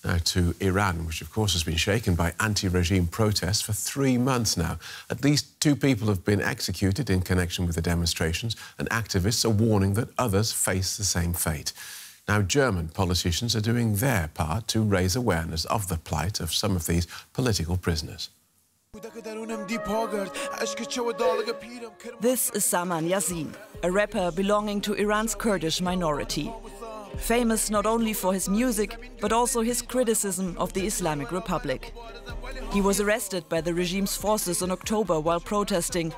Now to Iran, which of course has been shaken by anti-regime protests for 3 months now. At least 2 people have been executed in connection with the demonstrations, and activists are warning that others face the same fate. Now, German politicians are doing their part to raise awareness of the plight of some of these political prisoners. This is Saman Yasin, a rapper belonging to Iran's Kurdish minority. Famous not only for his music, but also his criticism of the Islamic Republic. He was arrested by the regime's forces in October while protesting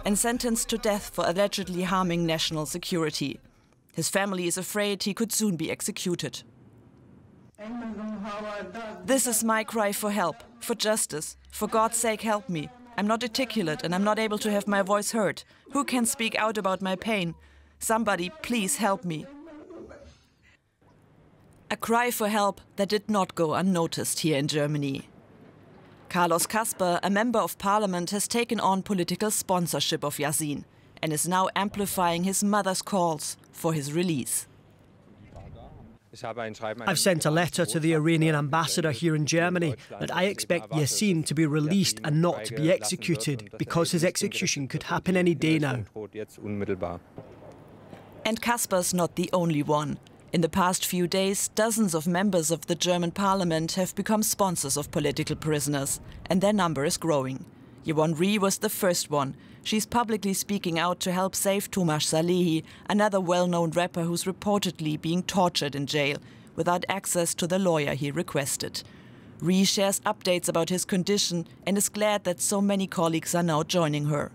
and sentenced to death for allegedly harming national security. His family is afraid he could soon be executed. This is my cry for help, for justice. For God's sake, help me. I'm not articulate and I'm not able to have my voice heard. Who can speak out about my pain? Somebody, please help me. A cry for help that did not go unnoticed here in Germany. Carlos Kasper, a member of parliament, has taken on political sponsorship of Yasin and is now amplifying his mother's calls for his release. I've sent a letter to the Iranian ambassador here in Germany that I expect Yasin to be released and not to be executed, because his execution could happen any day now. And Kasper's not the only one. In the past few days, dozens of members of the German parliament have become sponsors of political prisoners, and their number is growing. Yvonne Rie was the first one. She's publicly speaking out to help save Tomasz Salehi, another well-known rapper who's reportedly being tortured in jail, without access to the lawyer he requested. Rie shares updates about his condition and is glad that so many colleagues are now joining her.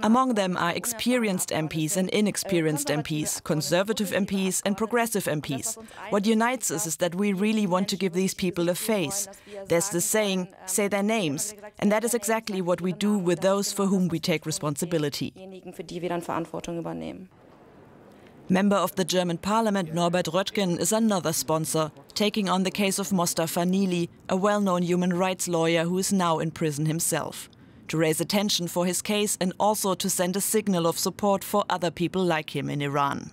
Among them are experienced MPs and inexperienced MPs, conservative MPs and progressive MPs. What unites us is that we really want to give these people a face. There's the saying, say their names, and that is exactly what we do with those for whom we take responsibility. Member of the German parliament Norbert Röttgen is another sponsor, taking on the case of Mostafa Nili, a well-known human rights lawyer who is now in prison himself, to raise attention for his case and also to send a signal of support for other people like him in Iran.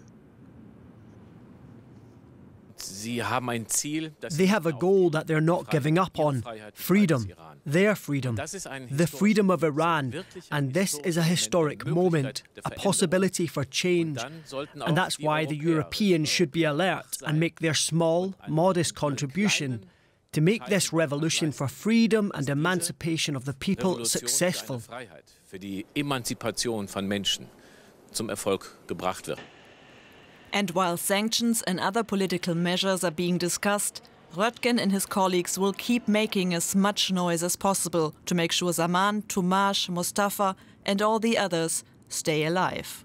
They have a goal that they're not giving up on: freedom, their freedom, the freedom of Iran. And this is a historic moment, a possibility for change. And that's why the Europeans should be alert and make their small, modest contribution to make this revolution for freedom and emancipation of the people successful. And while sanctions and other political measures are being discussed, Röttgen and his colleagues will keep making as much noise as possible to make sure Saman, Tomasz, Mostafa and all the others stay alive.